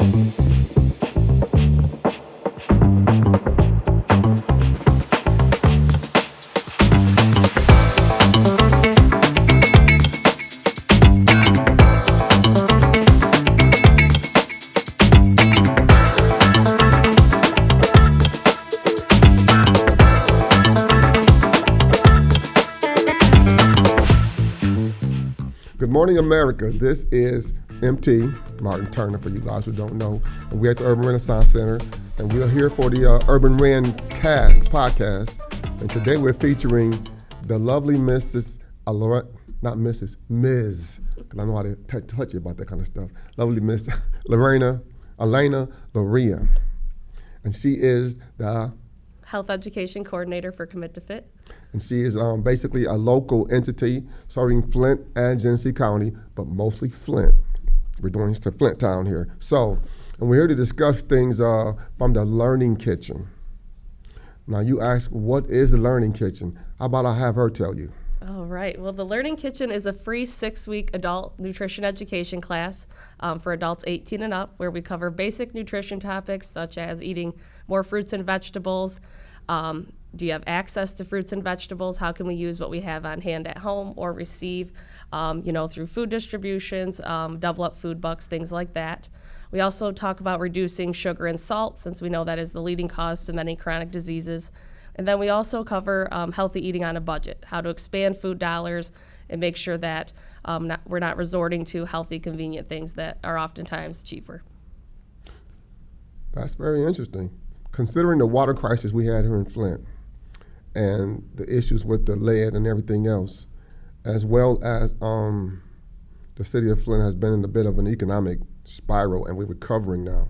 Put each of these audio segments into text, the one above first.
Good morning, America. This is MT, Martin Turner, for you guys who don't know. And we're at the Urban Renaissance Center, and we're here for the Urban Ren Cast podcast. And today we're featuring the lovely Mrs. Not Mrs., Ms., because I know how to touch you about that kind of stuff. Lovely Miss Elena Loria. And she is the Health Education Coordinator for Commit to Fit. And she is basically a local entity serving Flint and Genesee County, but mostly Flint. We're doing to Flint Town here. So, and we're here to discuss things from the Learning Kitchen. Now you ask, what is the Learning Kitchen? How about I have her tell you? All right. Well, the Learning Kitchen is a free 6-week adult nutrition education class for adults 18 and up, where we cover basic nutrition topics such as eating more fruits and vegetables. Do you have access to fruits and vegetables? How can we use what we have on hand at home or receive, through food distributions, double up food bucks, things like that. We also talk about reducing sugar and salt, since we know that is the leading cause to many chronic diseases. And then we also cover healthy eating on a budget, how to expand food dollars and make sure that we're not resorting to healthy, convenient things that are oftentimes cheaper. That's very interesting. Considering the water crisis we had here in Flint and the issues with the lead and everything else, as well as the city of Flint has been in a bit of an economic spiral and we're recovering now,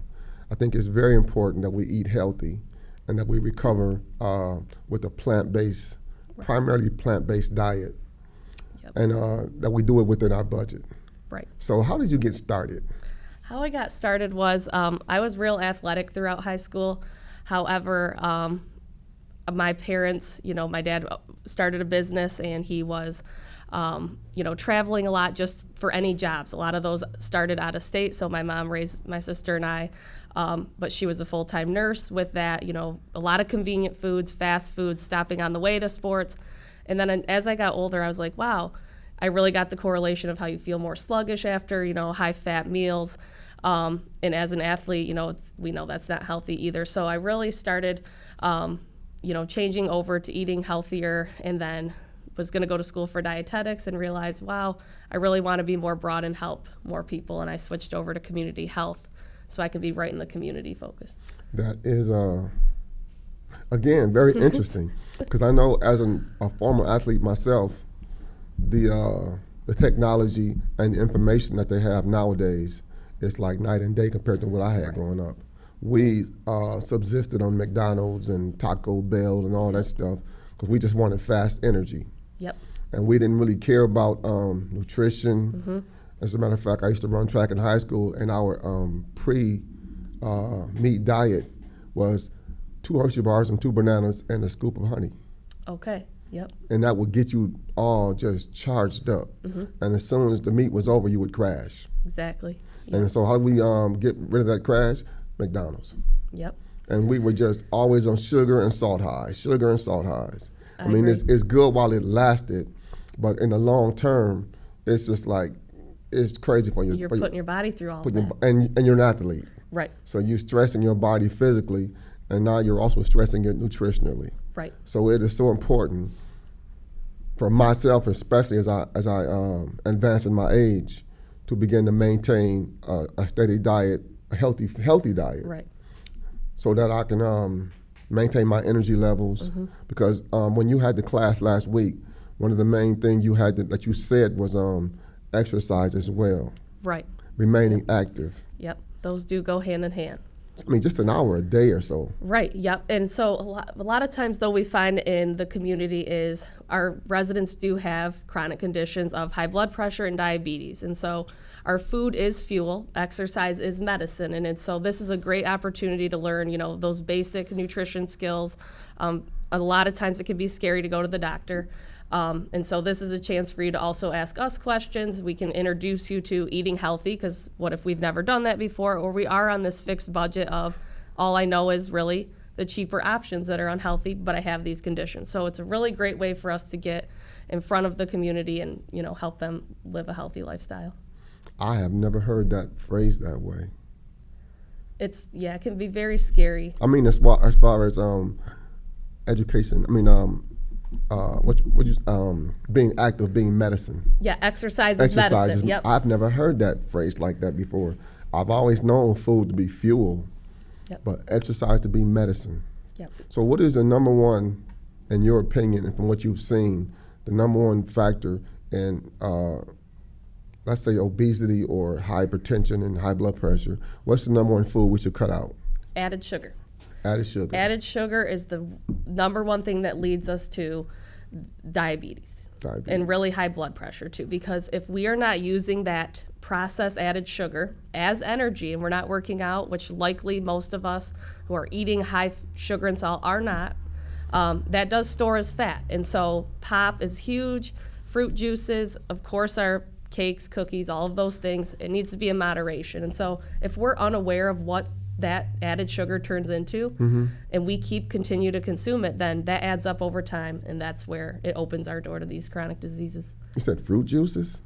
I think it's very important that we eat healthy and that we recover with a plant-based, primarily plant-based diet, and that we do it within our budget. Right. So how did you get started? How I got started was I was real athletic throughout high school. However, my parents, my dad started a business and he was, traveling a lot just for any jobs. A lot of those started out of state, so my mom raised my sister and I, but she was a full-time nurse with that, a lot of convenient foods, fast foods, stopping on the way to sports. And then as I got older, I was like, wow, I really got the correlation of how you feel more sluggish after, high-fat meals. And as an athlete, we know that's not healthy either. So I really started, changing over to eating healthier, and then was going to go to school for dietetics and realized, wow, I really want to be more broad and help more people. And I switched over to community health so I can be right in the community focus. That is, again, very interesting, because I know as a former athlete myself, the technology and the information that they have nowadays, it's like night and day compared to what I had growing up. We subsisted on McDonald's and Taco Bell and all that stuff because we just wanted fast energy. Yep. And we didn't really care about nutrition. As a matter of fact, I used to run track in high school, and our pre-meet diet was 2 Hershey bars and 2 bananas and a scoop of honey. Okay. Yep. And that would get you all just charged up. And as soon as the meet was over, you would crash. Exactly. Yep. And so how do we get rid of that crash? McDonald's. Yep. And we were just always on sugar and salt highs. I mean, agree. it's good while it lasted, but in the long term, it's just like, it's crazy for you. You're putting your body through all of that. And you're an athlete. Right. So you're stressing your body physically, and now you're also stressing it nutritionally. Right. So it is so important for myself, especially as I advance in my age, to begin to maintain a steady diet, a healthy diet. Right. So that I can maintain my energy levels. Because when you had the class last week, one of the main things you had that you said was exercise as well. Right. Remaining active. Yep. Those do go hand in hand. I mean, just an hour a day or so. Right, yep. And so a lot of times, though, we find in the community is our residents do have chronic conditions of high blood pressure and diabetes. And so our food is fuel, exercise is medicine. And so this is a great opportunity to learn, those basic nutrition skills. A lot of times it can be scary to go to the doctor. And so this is a chance for you to also ask us questions. We can introduce you to eating healthy, because what if we've never done that before, or we are on this fixed budget of all I know is really the cheaper options that are unhealthy, but I have these conditions. So it's a really great way for us to get in front of the community and, help them live a healthy lifestyle. I have never heard that phrased that way. It can be very scary. I mean, as far as education, I mean, being active, being medicine. Yeah, exercise is medicine. Yep. I've never heard that phrase like that before. I've always known food to be fuel, Yep. but exercise to be medicine. Yep. So what is the number one, in your opinion, and from what you've seen, the number one factor in, let's say, obesity or hypertension and high blood pressure? What's the number one food we should cut out? Added sugar. Added sugar. Added sugar is the number one thing that leads us to diabetes. And really high blood pressure too, because if we are not using that processed added sugar as energy and we're not working out, which likely most of us who are eating high sugar and salt are not, that does store as fat. And so pop is huge. Fruit juices, of course, are cakes, cookies, all of those things. It needs to be in moderation. And so if we're unaware of what that added sugar turns into, and we continue to consume it, then that adds up over time, and that's where it opens our door to these chronic diseases. You said fruit juices?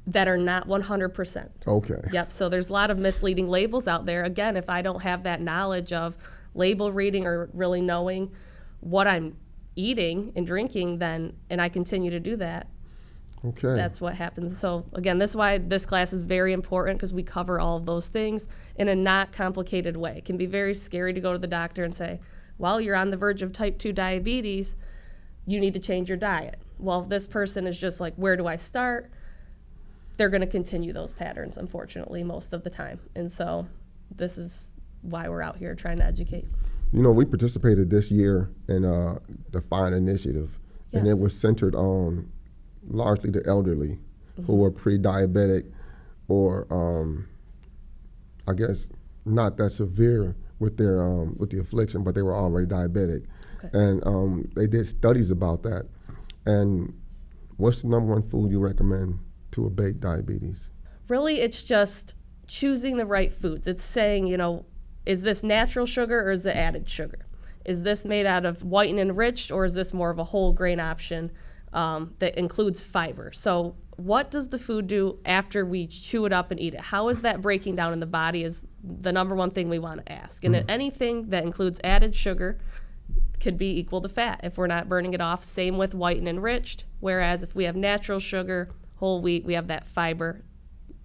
That are not 100%. Okay. Yep, so there's a lot of misleading labels out there. Again, if I don't have that knowledge of label reading or really knowing what I'm eating and drinking, then, and I continue to do that, okay, that's what happens. So again, this is why this class is very important, because we cover all of those things in a not complicated way. It can be very scary to go to the doctor and say, well, you're on the verge of type 2 diabetes, you need to change your diet. Well, if this person is just like, where do I start? They're going to continue those patterns, unfortunately, most of the time. And so this is why we're out here trying to educate. We participated this year in the FINE initiative, and it was centered on largely the elderly who were pre-diabetic or I guess not that severe with their with the affliction, but they were already diabetic. Okay. And they did studies about that. And what's the number one food you recommend to abate diabetes? Really, it's just choosing the right foods. It's saying, is this natural sugar or is it added sugar? Is this made out of white and enriched, or is this more of a whole grain option that includes fiber? So what does the food do after we chew it up and eat it? How is that breaking down in the body is the number one thing we want to ask. And anything that includes added sugar could be equal to fat if we're not burning it off. Same with white and enriched. Whereas if we have natural sugar, whole wheat, we have that fiber.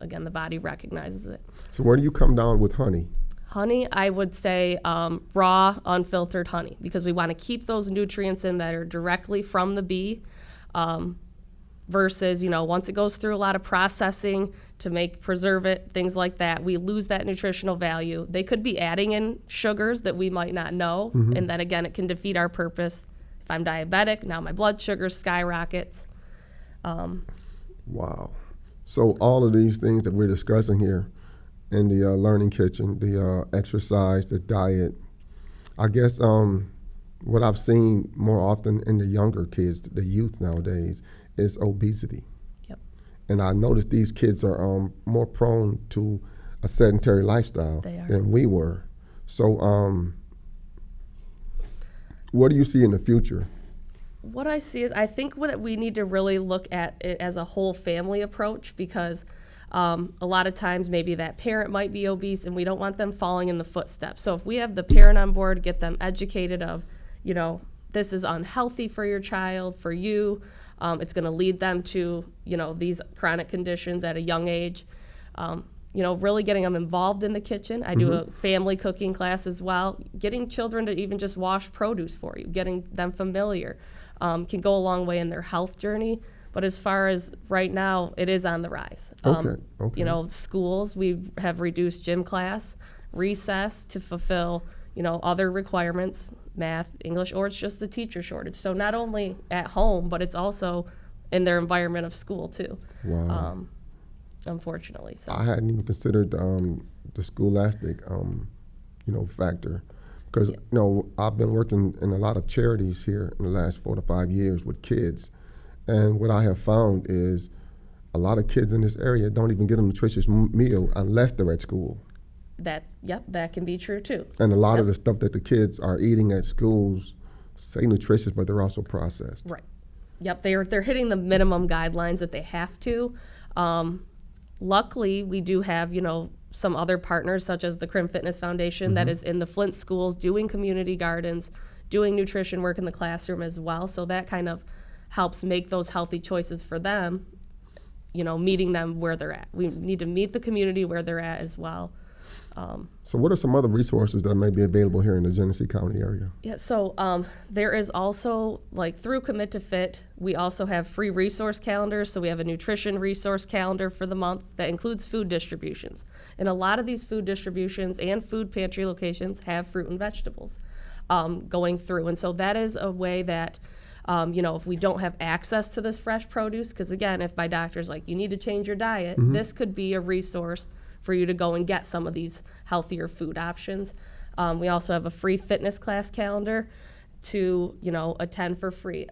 Again, the body recognizes it. So where do you come down with honey? Honey, I would say raw, unfiltered honey, because we want to keep those nutrients in that are directly from the bee. Versus, once it goes through a lot of processing to preserve it, things like that, we lose that nutritional value. They could be adding in sugars that we might not know, and then again, it can defeat our purpose. If I'm diabetic, now my blood sugar skyrockets. Wow. So all of these things that we're discussing here in the Learning Kitchen, the exercise, the diet, I guess what I've seen more often in the younger kids, the youth nowadays, is obesity. Yep. And I noticed these kids are more prone to a sedentary lifestyle than we were. So what do you see in the future? What I see is, I think that we need to really look at it as a whole family approach, because a lot of times maybe that parent might be obese and we don't want them falling in the footsteps. So if we have the parent on board, get them educated of, this is unhealthy for your child, for you. It's going to lead them to, these chronic conditions at a young age. Really getting them involved in the kitchen. I do a family cooking class as well. Getting children to even just wash produce for you, getting them familiar, can go a long way in their health journey. But as far as right now, it is on the rise. Okay. Schools, we have reduced gym class, recess to fulfill, other requirements, math, English, or it's just the teacher shortage. So not only at home, but it's also in their environment of school too. Wow. Unfortunately. So I hadn't even considered the scholastic, factor. Because, I've been working in a lot of charities here in the last 4 to 5 years with kids. And what I have found is a lot of kids in this area don't even get a nutritious meal unless they're at school. That can be true too. And a lot Yep. of the stuff that the kids are eating at schools say nutritious, but they're also processed. Right. Yep, they're hitting the minimum guidelines that they have to. Luckily, we do have, some other partners such as the Crim Fitness Foundation that is in the Flint schools doing community gardens, doing nutrition work in the classroom as well. So that kind of helps make those healthy choices for them, meeting them where they're at. We need to meet the community where they're at as well. So what are some other resources that may be available here in the Genesee County area? Yeah, so there is also, through Commit to Fit, we also have free resource calendars. So we have a nutrition resource calendar for the month that includes food distributions. And a lot of these food distributions and food pantry locations have fruit and vegetables going through. And so that is a way that, if we don't have access to this fresh produce, because again, if my doctor's like, you need to change your diet, this could be a resource for you to go and get some of these healthier food options. We also have a free fitness class calendar to, attend for free.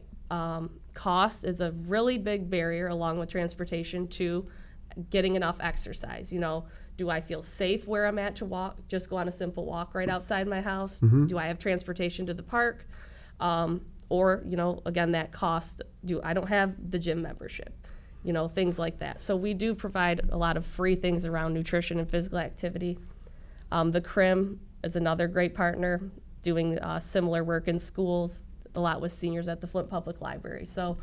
Cost is a really big barrier along with transportation to getting enough exercise. Do I feel safe where I'm at to walk, just go on a simple walk right outside my house? Do I have transportation to the park? Or, again, that cost, I don't have the gym membership. Things like that. So we do provide a lot of free things around nutrition and physical activity. The Crim is another great partner doing similar work in schools, a lot with seniors at the Flint Public Library. So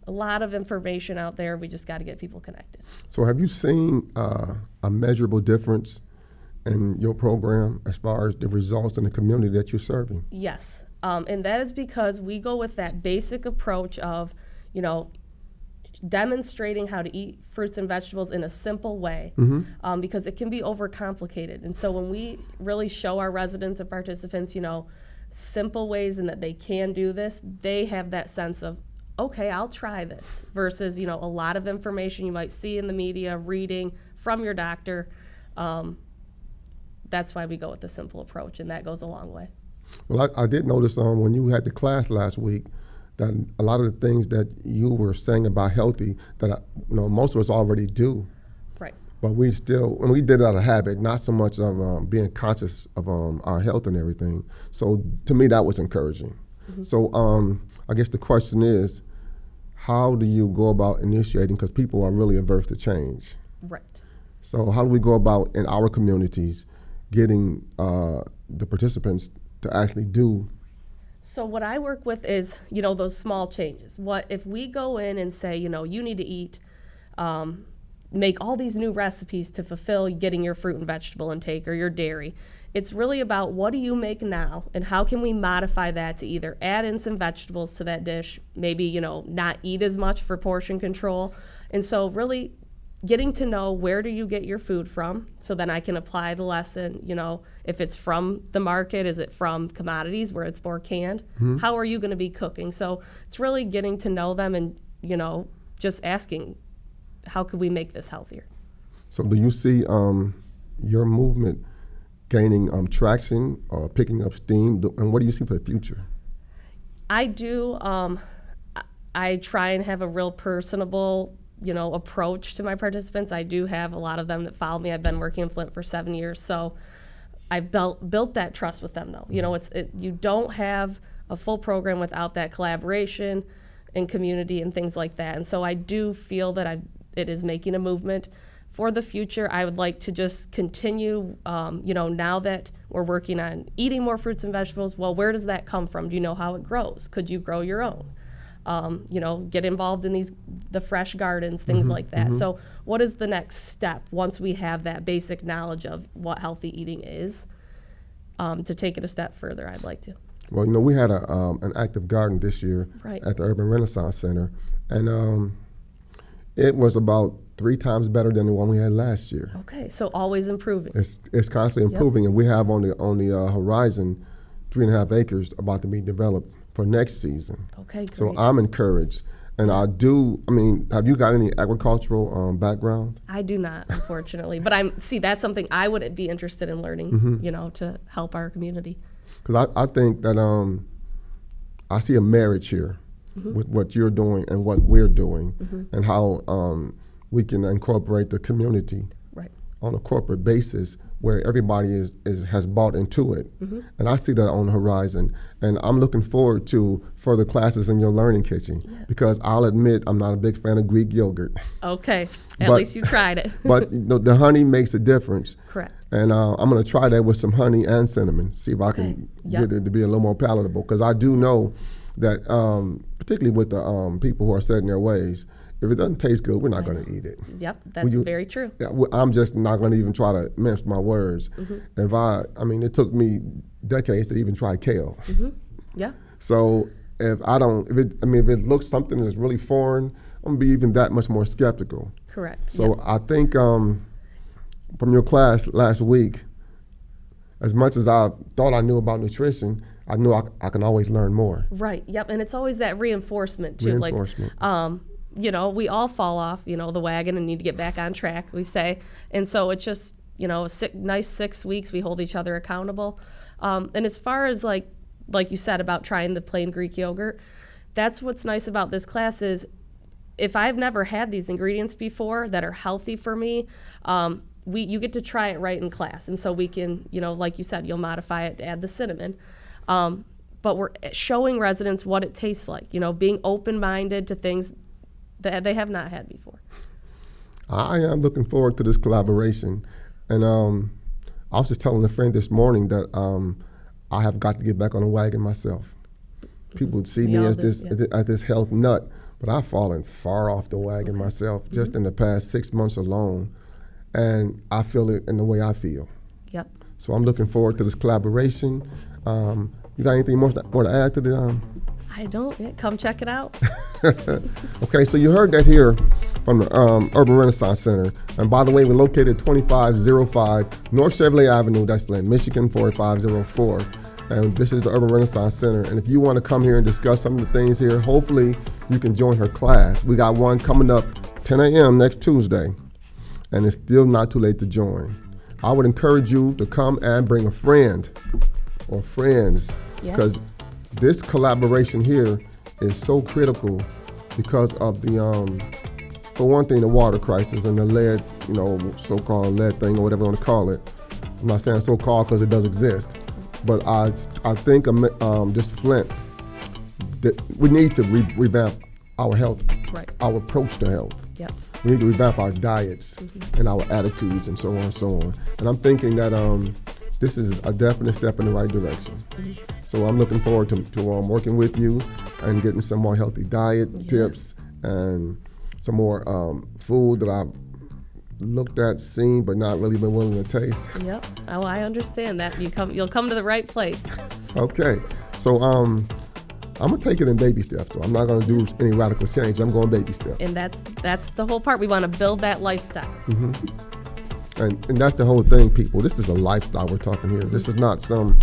a lot of information out there. We just got to get people connected. So have you seen a measurable difference in your program as far as the results in the community that you're serving? Yes. And that is because we go with that basic approach of, demonstrating how to eat fruits and vegetables in a simple way, because it can be overcomplicated. And so when we really show our residents and participants, simple ways and that they can do this, they have that sense of, okay, I'll try this, versus, a lot of information you might see in the media, reading from your doctor. That's why we go with the simple approach, and that goes a long way. Well, I did notice when you had the class last week that a lot of the things that you were saying about healthy that most of us already do. Right. But we did it out of habit, not so much of being conscious of our health and everything. So to me, that was encouraging. So I guess the question is, how do you go about initiating? Because people are really averse to change. Right. So how do we go about in our communities getting the participants to actually do? So what I work with is, those small changes. What if we go in and say, you need to eat, make all these new recipes to fulfill getting your fruit and vegetable intake or your dairy. It's really about what do you make now and how can we modify that to either add in some vegetables to that dish, maybe, not eat as much for portion control. And so really getting to know where do you get your food from, so then I can apply the lesson, if it's from the market, is it from commodities where it's more canned? How are you going to be cooking? So it's really getting to know them and, just asking, how could we make this healthier? So do you see your movement gaining traction or picking up steam? And what do you see for the future? I do. I try and have a real personable approach to my participants. I do have a lot of them that follow me. I've been working in Flint for 7 years, so I've built that trust with them, though. You don't have a full program without that collaboration and community and things like that. And so I do feel that it is making a movement. For the future, I would like to just continue, now that we're working on eating more fruits and vegetables, well, where does that come from? Do you know how it grows? Could you grow your own? Get involved in the fresh gardens, things like that. So what is the next step once we have that basic knowledge of what healthy eating is, to take it a step further? I'd like to. Well, we had an active garden this year Right. at the Urban Renaissance Center, and it was about 3 times better than the one we had last year. Okay, so always improving. It's constantly improving, and we have on the horizon 3.5 acres about to be developed for next season. Okay, great. So I'm encouraged, and have you got any agricultural background? I do not, unfortunately, but that's something I would be interested in learning, to help our community. Because I think that I see a marriage here with what you're doing and what we're doing, and how we can incorporate the community Right. on a corporate basis where everybody has bought into it. And I see that on the horizon. And I'm looking forward to further classes in your learning kitchen, because I'll admit I'm not a big fan of Greek yogurt. Okay. At But- least you tried it. But the honey makes a difference. Correct. And I'm going to try that with some honey and cinnamon, see if I can Yep. get it to be a little more palatable. Because I do know that, particularly with the people who are set in their ways, if it doesn't taste good, we're not going to eat it. Yep. That's you- very true. Yeah, I'm just not going to even try to mince my words. If I mean, it took me decades to even try kale. Yeah. So if it looks something that's really foreign, I'm gonna be even that much more skeptical. Correct. So Yep. I think from your class last week, as much as I thought I knew about nutrition, I knew I can always learn more. Right. Yep. And it's always that reinforcement too. Reinforcement. Like, we all fall off, the wagon and need to get back on track, we say. And so it's just, nice 6 weeks. We hold each other accountable. And as far as like you said about trying the plain Greek yogurt, that's what's nice about this class is if I've never had these ingredients before that are healthy for me, you get to try it right in class. And so we can, like you said, you'll modify it to add the cinnamon. But we're showing residents what it tastes like, being open-minded to things that they have not had before. I am looking forward to this collaboration. And I was just telling a friend this morning that I have got to get back on the wagon myself. People see We me all as do, this health nut, but I've fallen far off the wagon myself just in the past 6 months alone. And I feel it in the way I feel. Yep. So I'm looking forward to this collaboration. You got anything more to add to the? I don't. Yeah, come check it out. Okay, so you heard that here from the Urban Renaissance Center. And by the way, we're located at 2505 North Chevrolet Avenue, that's Flint, Michigan 48504. And this is the Urban Renaissance Center. And if you want to come here and discuss some of the things here, hopefully you can join her class. We got one coming up 10 a.m. next Tuesday. And it's still not too late to join. I would encourage you to come and bring a friend or friends, Yeah. because this collaboration here is so critical because of the, for one thing, the water crisis and the lead, so-called lead thing or whatever you want to call it. I'm not saying so-called because it does exist, but I think just Flint, that we need to revamp our health, Right. our approach to health. Yep. We need to revamp our diets and our attitudes and so on and so on. And I'm thinking that this is a definite step in the right direction. So I'm looking forward to working with you and getting some more healthy diet tips and some more food that I've looked at, seen, but not really been willing to taste. Yep. Oh, I understand that. You'll come to the right place. Okay, so I'm gonna take it in baby steps though. I'm not gonna do any radical change. I'm going baby steps. And that's the whole part. We want to build that lifestyle. And that's the whole thing, people. This is a lifestyle we're talking here. This is not some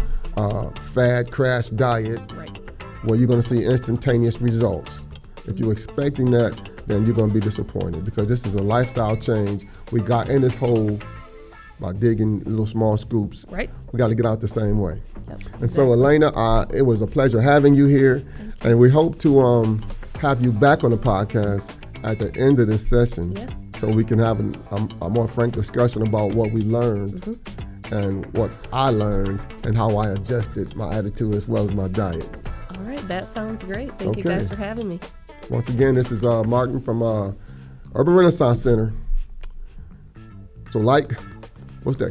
fad crash diet Right. where you're going to see instantaneous results. If you're expecting that, then you're going to be disappointed, because this is a lifestyle change. We got in this hole by digging little small scoops. Right. We got to get out the same way. Yep. And so, Elena, it was a pleasure having you here, and we hope to have you back on the podcast at the end of this session, Yeah. so we can have a more frank discussion about what we learned and what I learned and how I adjusted my attitude as well as my diet. All right. That sounds great. Thank you Okay. guys for having me. Once again, this is Martin from Urban Renaissance Center. So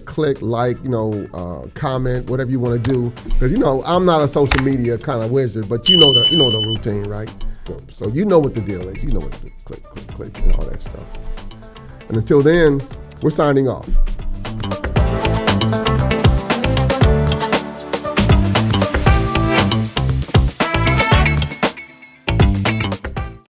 click, comment, whatever you want to do. Because, I'm not a social media kind of wizard, but you know the routine, right? So you know what the deal is. You know what to do. Click, and all that stuff. And until then, we're signing off.